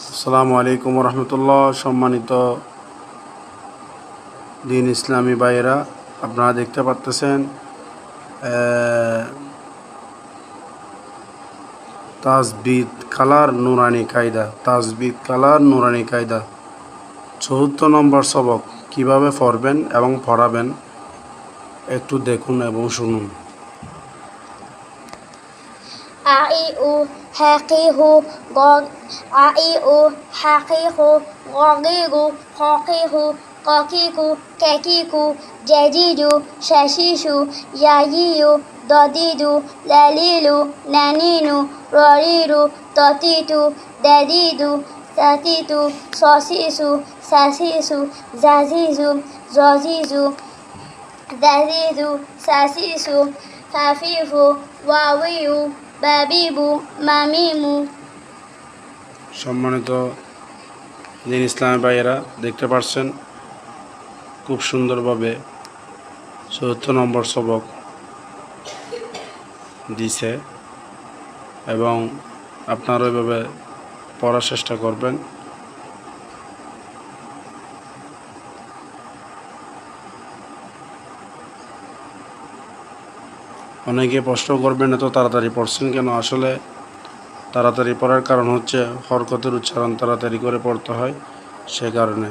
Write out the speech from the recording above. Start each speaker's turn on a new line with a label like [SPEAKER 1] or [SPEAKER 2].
[SPEAKER 1] আসসালামু আলাইকুম রহমতুল্লাহ। সম্মানিত দিন ইসলামী ভাইয়েরা, আপনারা দেখতে পাচ্ছেন তাজবিদ কালার নুরানি কায়দা ৪৪ নম্বর সবক কিভাবে পড়বেন এবং পড়াবেন একটু দেখুন এবং শুনুন।
[SPEAKER 2] আইউ হাকিহু আইউ হাকিহু গগিগু হকিহু ককিকু কেকিকু জেজিজু শাশিশু ইয়াইয়ু দদিদু লালিলু নানিনু ররিরু ততিতু দাদিদু সাতিতু সসিসু সাসিসু জাজিজু জজিজু দাদিদু সাসিসু খাফিফু ওয়াবিউ বাবিবু মামিমু।
[SPEAKER 1] সম্মানিত দিন ইসলামী ভাইয়েরা, দেখতে পাচ্ছেন খুব সুন্দরভাবে ৭৪ নম্বর সবক দিছে এবং আপনারা ওইভাবে পড়ার চেষ্টা করবেন। অনেকে প্রশ্ন করবেন এত তাড়াতাড়ি পড়ছেন কেন। আসলে তাড়াতাড়ি পড়ার কারণ হচ্ছে হরকতের উচ্চারণ তাড়াতাড়ি করে পড়তে হয়, সে কারণে।